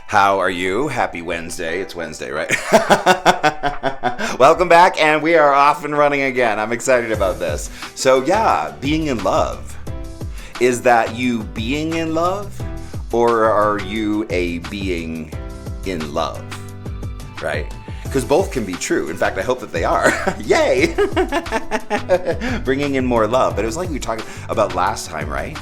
How are you? Happy Wednesday. It's Wednesday, right? Welcome back, and we are off and running again. I'm excited about this. So yeah, being in love. Is that you being in love, or are you a being in love, right? Because both can be true. In fact, I hope that they are. Yay! Bringing in more love. But it was like we were talking about last time, right?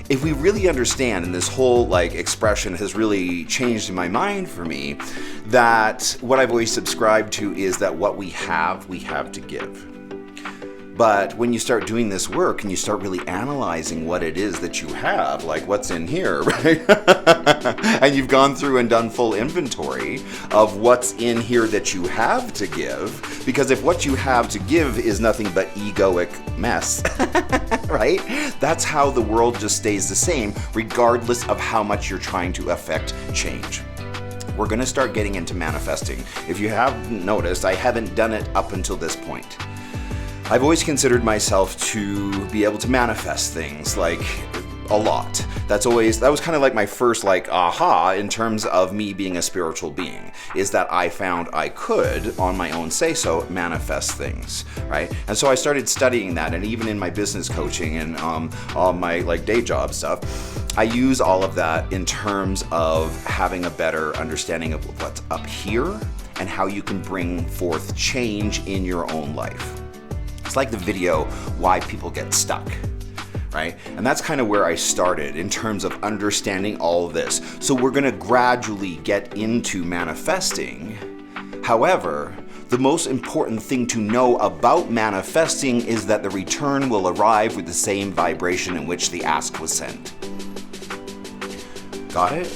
If we really understand, and this whole expression has really changed in my mind for me, that what I've always subscribed to is that what we have to give. But when you start doing this work and you start really analyzing what it is that you have, like what's in here, right? And you've gone through and done full inventory of what's in here that you have to give, because if what you have to give is nothing but egoic mess, right? That's how the world just stays the same, regardless of how much you're trying to affect change. We're going to start getting into manifesting. If you haven't noticed, I haven't done it up until this point. I've always considered myself to be able to manifest things, like a lot. That was kind of like my first aha in terms of me being a spiritual being, is that I found I could, on my own say-so, manifest things, right? And so I started studying that, and even in my business coaching and all my day job stuff, I use all of that in terms of having a better understanding of what's up here and how you can bring forth change in your own life. It's like the video, Why People Get Stuck, right? And that's kind of where I started in terms of understanding all of this. So we're going to gradually get into manifesting. However, the most important thing to know about manifesting is that the return will arrive with the same vibration in which the ask was sent. Got it?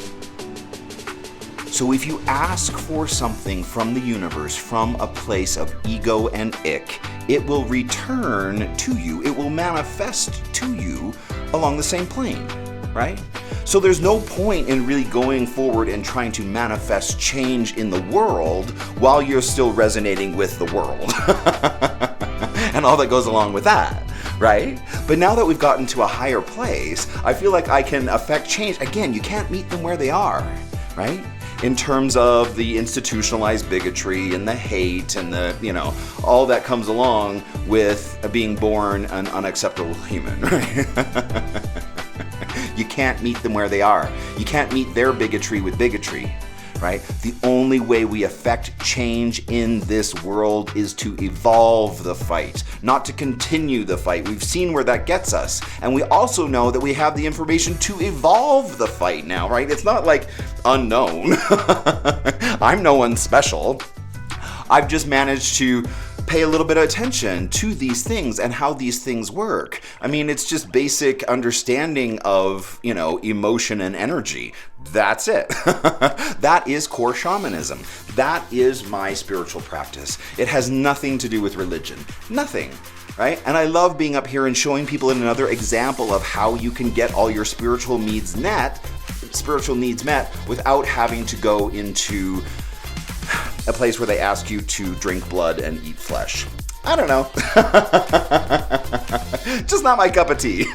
So if you ask for something from the universe, from a place of ego and ick, it will return to you. It will manifest to you along the same plane, right? So there's no point in really going forward and trying to manifest change in the world while you're still resonating with the world and all that goes along with that, right? But now that we've gotten to a higher place, I feel like I can affect change. Again, you can't meet them where they are, right? In terms of the institutionalized bigotry and the hate and the, all that comes along with being born an unacceptable human, right? You can't meet them where they are. You can't meet their bigotry with bigotry, right? The only way we affect change in this world is to evolve the fight, not to continue the fight. We've seen where that gets us. And we also know that we have the information to evolve the fight now, right? It's not unknown. I'm no one special. I've just managed to pay a little bit of attention to these things and how these things work. I mean, it's just basic understanding of, emotion and energy. That's it. That is core shamanism. That is my spiritual practice. It has nothing to do with religion. Nothing. Right? And I love being up here and showing people another example of how you can get all your spiritual needs met without having to go into a place where they ask you to drink blood and eat flesh. I don't know. Just not my cup of tea.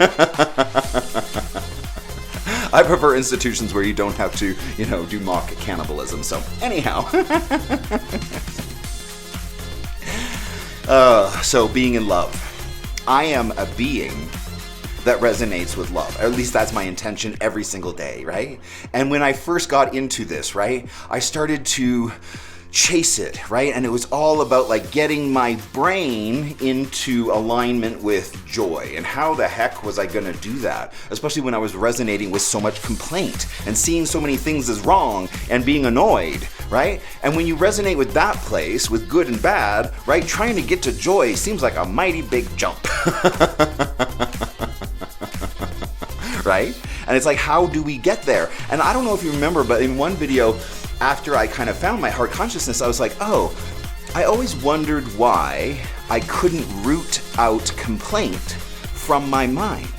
I prefer institutions where you don't have to, do mock cannibalism. So anyhow. So being in love. I am a being that resonates with love. Or at least that's my intention every single day, right? And when I first got into this, right, I started to chase it, right? And it was all about getting my brain into alignment with joy. And how the heck was I gonna do that? Especially when I was resonating with so much complaint and seeing so many things as wrong and being annoyed, right? And when you resonate with that place, with good and bad, right, trying to get to joy seems like a mighty big jump. Right? And it's how do we get there? And I don't know if you remember, but in one video, after I kind of found my heart consciousness, I was I always wondered why I couldn't root out complaint from my mind.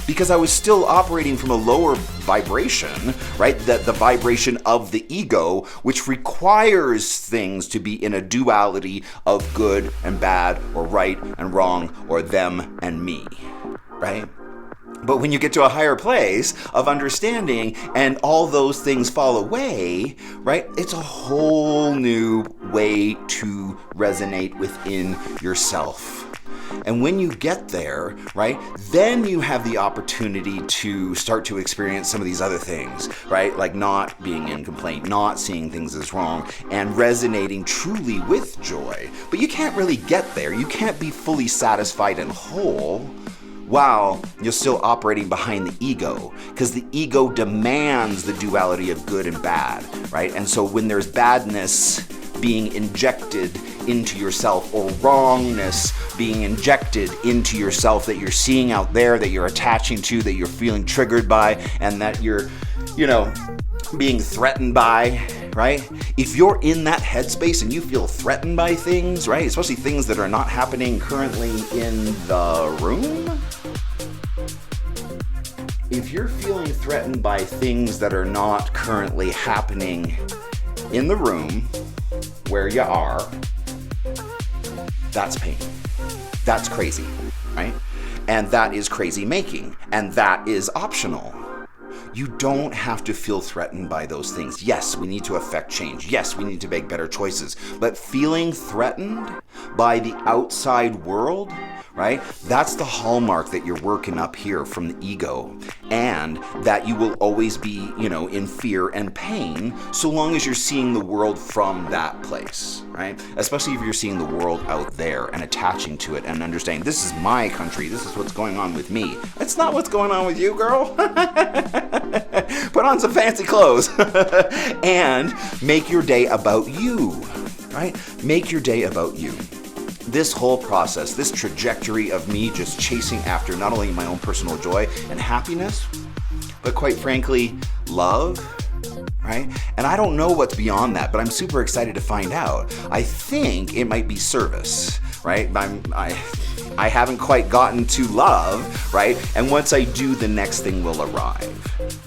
Because I was still operating from a lower vibration, right? The vibration of the ego, which requires things to be in a duality of good and bad, or right and wrong, or them and me, right? But when you get to a higher place of understanding and all those things fall away, right, it's a whole new way to resonate within yourself. And when you get there, right, then you have the opportunity to start to experience some of these other things, right? Like not being in complaint, not seeing things as wrong, and resonating truly with joy. But you can't really get there. You can't be fully satisfied and whole while you're still operating behind the ego, because the ego demands the duality of good and bad, right? And so when there's badness being injected into yourself, or wrongness being injected into yourself that you're seeing out there, that you're attaching to, that you're feeling triggered by, and that you're, being threatened by, right? If you're in that headspace and you feel threatened by things, right, especially things that are not happening currently in the room, if you're feeling threatened by things that are not currently happening in the room where you are, that's pain. That's crazy, right? And that is crazy making, and that is optional. You don't have to feel threatened by those things. Yes, we need to affect change. Yes, we need to make better choices. But feeling threatened by the outside world, right? That's the hallmark that you're working up here from the ego, and that you will always be, in fear and pain so long as you're seeing the world from that place, right? Especially if you're seeing the world out there and attaching to it and understanding, this is my country, this is what's going on with me. It's not what's going on with you, girl. Put on some fancy clothes and make your day about you, right? Make your day about you. This whole process, this trajectory of me just chasing after not only my own personal joy and happiness, but quite frankly, love, right? And I don't know what's beyond that, but I'm super excited to find out. I think it might be service, right? I haven't quite gotten to love, right? And once I do, the next thing will arrive.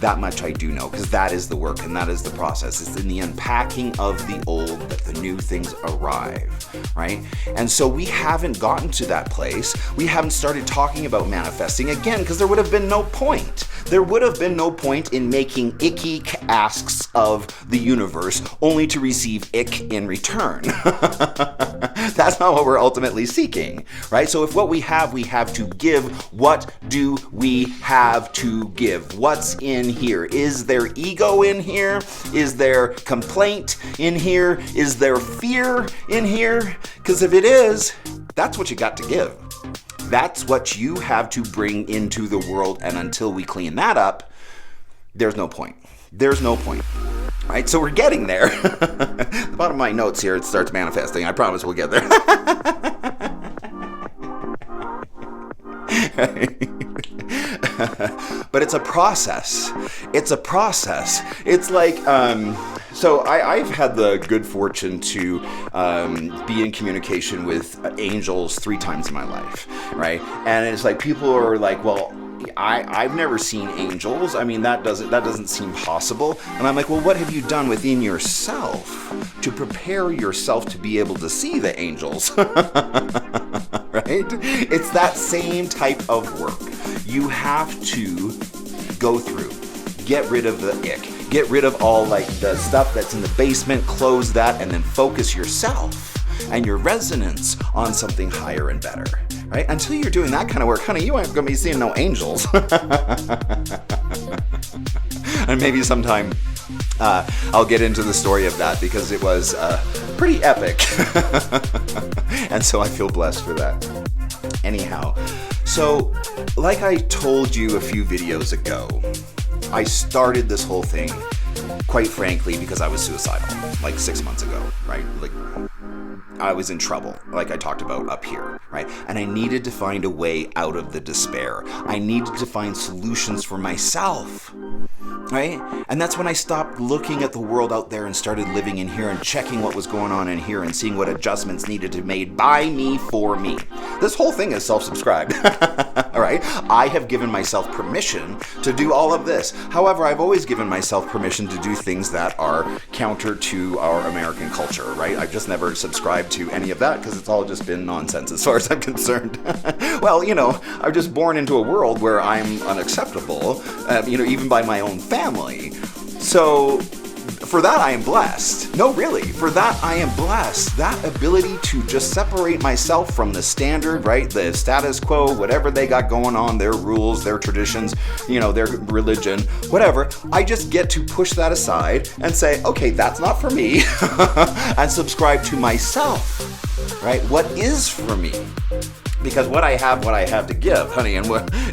That much I do know, because that is the work and that is the process. It's in the unpacking of the old that the new things arrive, right? And so we haven't gotten to that place. We haven't started talking about manifesting again, because there would have been no point. There would have been no point in making icky asks of the universe only to receive ick in return. That's not what we're ultimately seeking, right? So if what we have to give, what do we have to give? What's in here? Is there ego in here? Is there complaint in here? Is there fear in here? Because if it is, that's what you got to give. That's what you have to bring into the world, and until we clean that up, there's no point. There's no point. Right? So we're getting there. The bottom of my notes here, it starts manifesting. I promise we'll get there. But it's a process. It's a process. It's like, so I've had the good fortune to be in communication with angels 3 times in my life, right? And it's like people are like, well, I've never seen angels. I mean, that doesn't seem possible. And I'm like, well, what have you done within yourself to prepare yourself to be able to see the angels? Right? It's that same type of work. You have to go through, get rid of the ick, get rid of all like the stuff that's in the basement, close that, and then focus yourself and your resonance on something higher and better. Right? Until you're doing that kind of work, honey, you ain't gonna be seeing no angels. And maybe sometime I'll get into the story of that, because it was pretty epic. And so I feel blessed for that. Anyhow, so like I told you a few videos ago, I started this whole thing, quite frankly, because I was suicidal, like 6 months ago, right? Like, I was in trouble, like I talked about up here, right? And I needed to find a way out of the despair. I needed to find solutions for myself, right? And that's when I stopped looking at the world out there and started living in here and checking what was going on in here and seeing what adjustments needed to be made by me for me. This whole thing is self-subscribed, All right? I have given myself permission to do all of this. However, I've always given myself permission to do things that are counter to our American culture, right? I've just never subscribed to any of that because it's all just been nonsense as far as I'm concerned. Well, I'm just born into a world where I'm unacceptable, even by my own family. So for that, I am blessed. No, really, for that, I am blessed. That ability to just separate myself from the standard, right? The status quo, whatever they got going on, their rules, their traditions, their religion, whatever. I just get to push that aside and say, okay, that's not for me, and subscribe to myself, right? What is for me? Because what I have to give, honey, and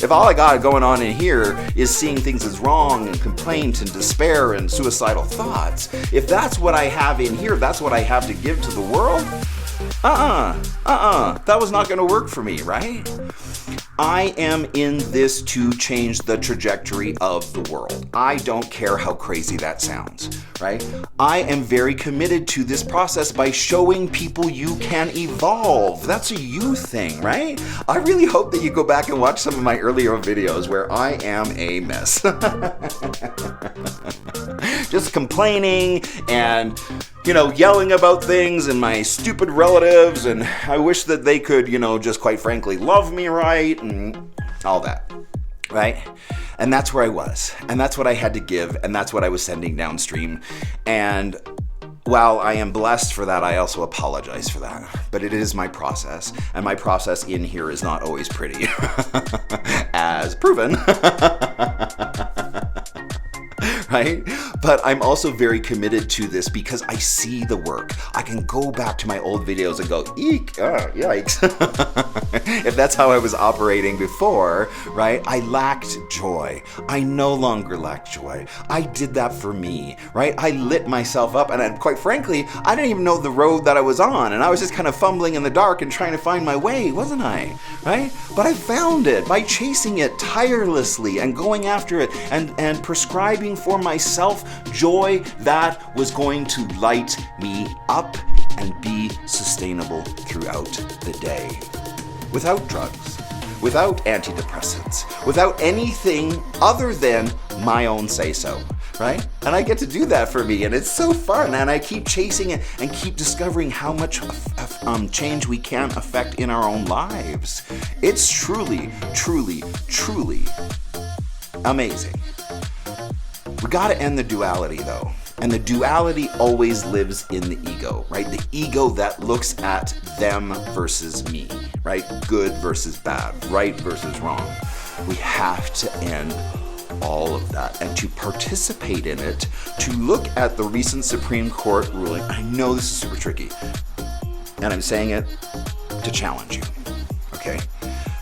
if all I got going on in here is seeing things as wrong and complaint and despair and suicidal thoughts, if that's what I have in here, that's what I have to give to the world, that was not going to work for me, right? I am in this to change the trajectory of the world. I don't care how crazy that sounds, right? I am very committed to this process by showing people you can evolve. That's a you thing, right? I really hope that you go back and watch some of my earlier videos where I am a mess. Just complaining and yelling about things and my stupid relatives, and I wish that they could, just quite frankly love me right and all that, right? And that's where I was, and that's what I had to give, and that's what I was sending downstream. And while I am blessed for that, I also apologize for that. But it is my process, and my process in here is not always pretty, as proven. Right? But I'm also very committed to this because I see the work. I can go back to my old videos and go, eek, yikes. If that's how I was operating before, right? I lacked joy. I no longer lack joy. I did that for me, right? I lit myself up, and quite frankly, I didn't even know the road that I was on, and I was just kind of fumbling in the dark and trying to find my way, wasn't I? Right? But I found it by chasing it tirelessly and going after it and prescribing for myself joy that was going to light me up and be sustainable throughout the day. Without drugs, without antidepressants, without anything other than my own say-so, right? And I get to do that for me, and it's so fun, and I keep chasing it and keep discovering how much change we can affect in our own lives. It's truly, truly, truly amazing. We gotta end the duality though. And the duality always lives in the ego, right? The ego that looks at them versus me, right? Good versus bad, right versus wrong. We have to end all of that, and to participate in it, to look at the recent Supreme Court ruling. I know this is super tricky, and I'm saying it to challenge you, okay?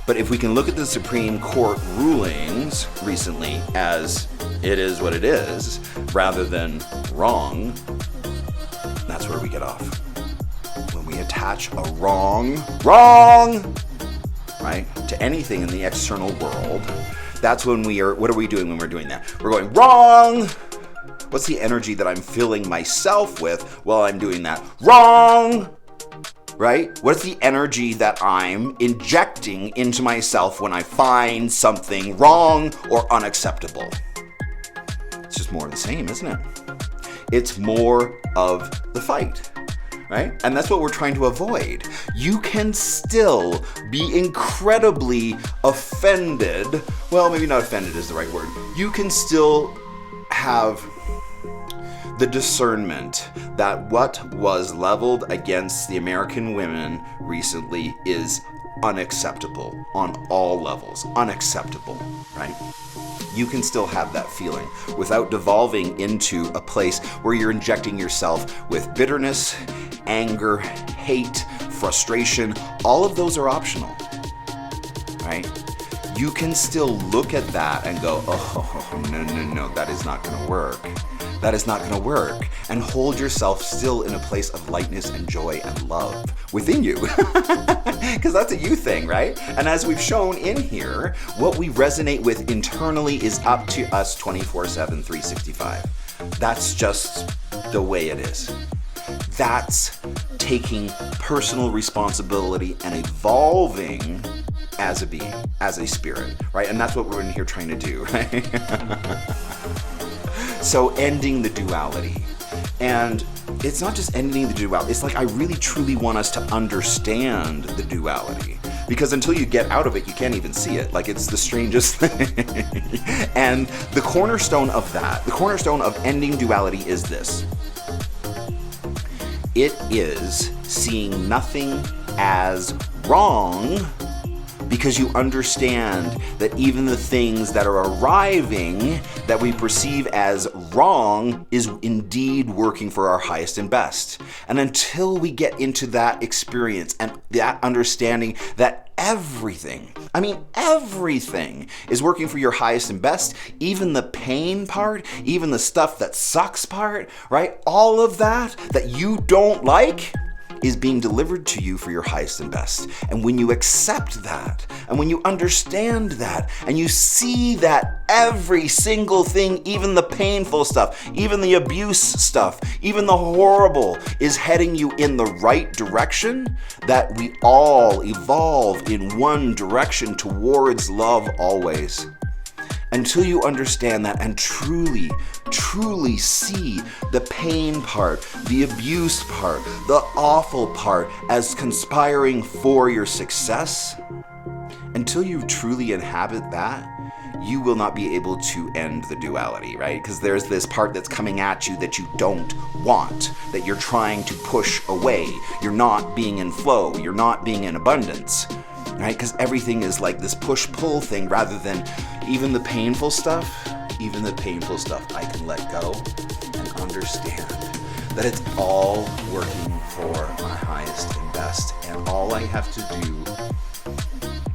But if we can look at the Supreme Court rulings recently as it is what it is, rather than wrong, that's where we get off. When we attach a wrong, right, to anything in the external world, that's when what are we doing when we're doing that? We're going, wrong! What's the energy that I'm filling myself with while I'm doing that? Wrong! Right? What's the energy that I'm injecting into myself when I find something wrong or unacceptable? It's just more of the same, isn't it? It's more of the fight, right? And that's what we're trying to avoid. You can still be incredibly offended. Well, maybe not offended is the right word. You can still have the discernment that what was leveled against the American women recently is unacceptable on all levels. Unacceptable, right? You can still have that feeling without devolving into a place where you're injecting yourself with bitterness, anger, hate, frustration. All of those are optional, right? You can still look at that and go, oh, no, that is not going to work. That is not going to work. And hold yourself still in a place of lightness and joy and love within you. Because that's a you thing, right? And as we've shown in here, what we resonate with internally is up to us 24/7, 365. That's just the way it is. That's taking personal responsibility and evolving as a being, as a spirit, right? And that's what we're in here trying to do, right? So ending the duality. And it's not just ending the duality. It's like I really truly want us to understand the duality. Because until you get out of it, you can't even see it. Like, it's the strangest thing. And the cornerstone of that, the cornerstone of ending duality is this. It is seeing nothing as wrong, because you understand that even the things that are arriving that we perceive as wrong is indeed working for our highest and best. And until we get into that experience and that understanding that everything is working for your highest and best, even the pain part, even the stuff that sucks part, right? All of that you don't like is being delivered to you for your highest and best. And when you accept that, and when you understand that, and you see that every single thing, even the painful stuff, even the abuse stuff, even the horrible, is heading you in the right direction, that we all evolve in one direction towards love always. Until you understand that and truly see the pain part, the abuse part, the awful part as conspiring for your success, until you truly inhabit that, you will not be able to end the duality, right? Because there's this part that's coming at you that you don't want, that you're trying to push away. You're not being in flow. You're not being in abundance. Right? Because everything is like this push-pull thing rather than even the painful stuff I can let go and understand that it's all working for my highest and best. And all I have to do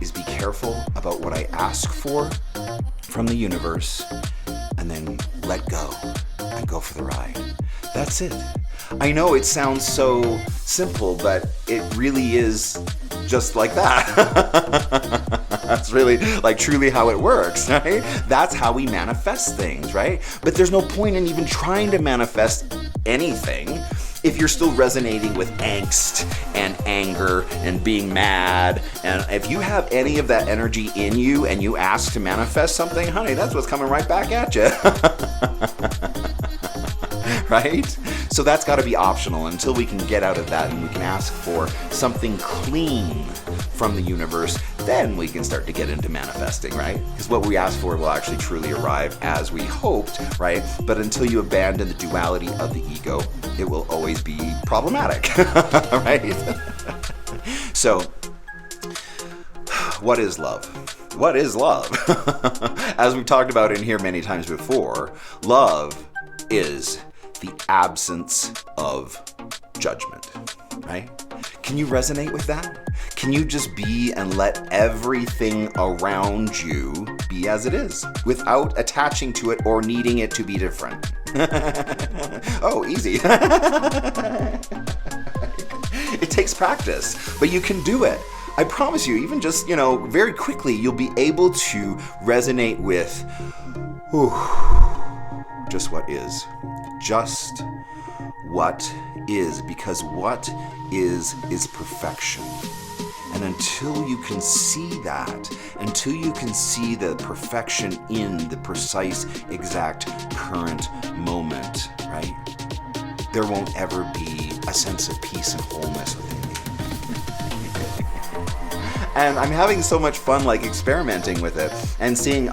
is be careful about what I ask for from the universe and then let go and go for the ride. That's it. I know it sounds so simple, but it really is just like that. That's really like truly how it works, right? That's how we manifest things, right? But there's no point in even trying to manifest anything if you're still resonating with angst and anger and being mad. And if you have any of that energy in you and you ask to manifest something, honey, that's what's coming right back at you. Right? So that's got to be optional until we can get out of that and we can ask for something clean from the universe. Then we can start to get into manifesting, right? Because what we ask for will actually truly arrive as we hoped, right? But until you abandon the duality of the ego, it will always be problematic, right? So, what is love? What is love? As we've talked about in here many times before, love is the absence of judgment, right? Can you resonate with that? Can you just be and let everything around you be as it is without attaching to it or needing it to be different? Oh, easy. It takes practice, but you can do it. I promise you, even just, very quickly, you'll be able to resonate with just what is. Just what is, because what is perfection. And until you can see that, until you can see the perfection in the precise, exact, current moment, right? There won't ever be a sense of peace and wholeness within you. And I'm having so much fun, experimenting with it and seeing,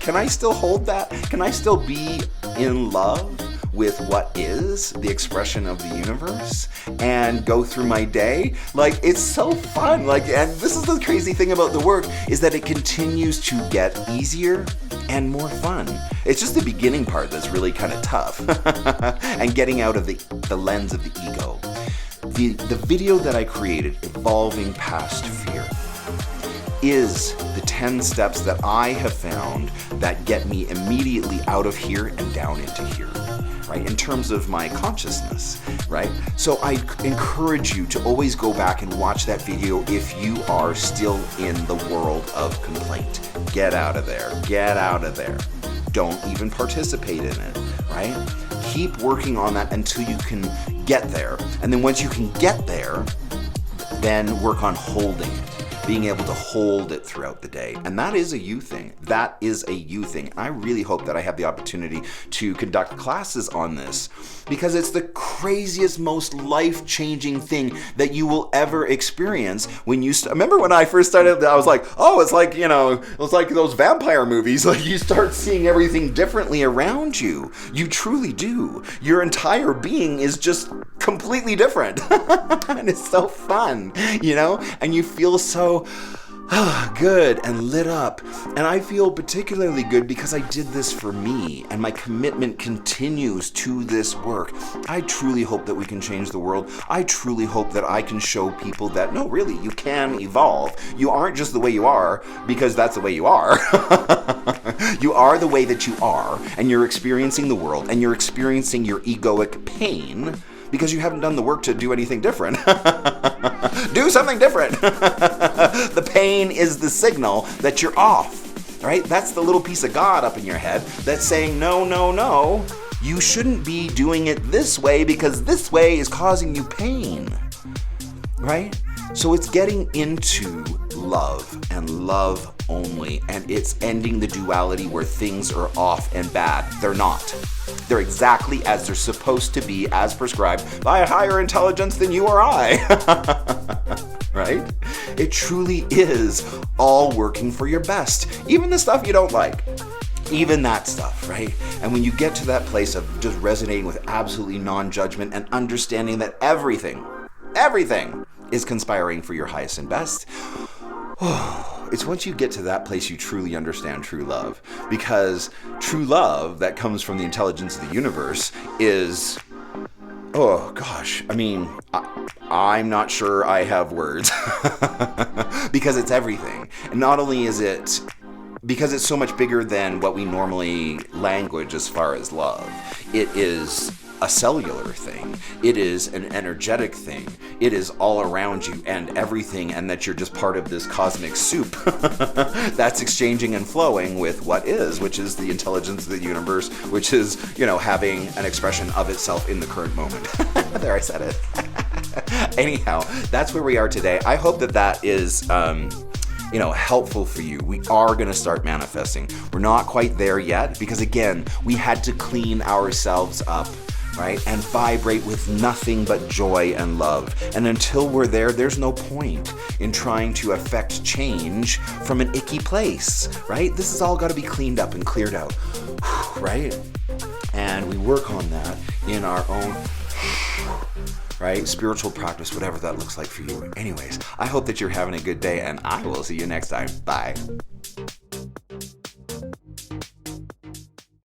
can I still hold that? Can I still be in love with what is the expression of the universe and go through my day? It's so fun. And this is the crazy thing about the work, is that it continues to get easier and more fun. It's just the beginning part that's really kind of tough and getting out of the lens of the ego. The video that I created, Evolving Past Fear, is the 10 steps that I have found that get me immediately out of here and down into here, right? In terms of my consciousness, right? So I encourage you to always go back and watch that video if you are still in the world of complaint. Get out of there. Get out of there. Don't even participate in it, right? Keep working on that until you can get there. And then once you can get there, then work on holding it. being able to hold it throughout the day. And that is a you thing. That is a you thing. I really hope that I have the opportunity to conduct classes on this, because it's the craziest, most life-changing thing that you will ever experience when you remember when I first started, I was like, oh, it's like, it's like those vampire movies. Like, you start seeing everything differently around you. You truly do. Your entire being is just completely different. And it's so fun, and you feel so good and lit up. And I feel particularly good because I did this for me, and my commitment continues to this work. I truly hope that we can change the world. I truly hope that I can show people that, no, really, you can evolve. You aren't just the way you are because that's the way you are. You are the way that you are, and you're experiencing the world, and you're experiencing your egoic pain because you haven't done the work to do anything different. Do something different. The pain is the signal that you're off, right? That's the little piece of God up in your head that's saying, no, no, no, you shouldn't be doing it this way because this way is causing you pain, right? So it's getting into love and love only, and it's ending the duality where things are off and bad. They're not. They're exactly as they're supposed to be, as prescribed by a higher intelligence than you or I. Right? It truly is all working for your best. Even the stuff you don't like. Even that stuff, right? And when you get to that place of just resonating with absolutely non-judgment and understanding that everything is conspiring for your highest and best, it's once you get to that place you truly understand true love. Because true love that comes from the intelligence of the universe is, oh gosh, I'm not sure I have words. Because it's everything. And not only is it, because it's so much bigger than what we normally language as far as love, it is a cellular thing. It is an energetic thing. It is all around you and everything, and that you're just part of this cosmic soup that's exchanging and flowing with what is, which is the intelligence of the universe, which is, having an expression of itself in the current moment. There, I said it. Anyhow, that's where we are today. I hope that is helpful for you. We are going to start manifesting. We're not quite there yet because, again, we had to clean ourselves up, right? And vibrate with nothing but joy and love. And until we're there, there's no point in trying to affect change from an icky place, right? This has all got to be cleaned up and cleared out, right? And we work on that in our own right? Spiritual practice, whatever that looks like for you. Anyways, I hope that you're having a good day, and I will see you next time. Bye.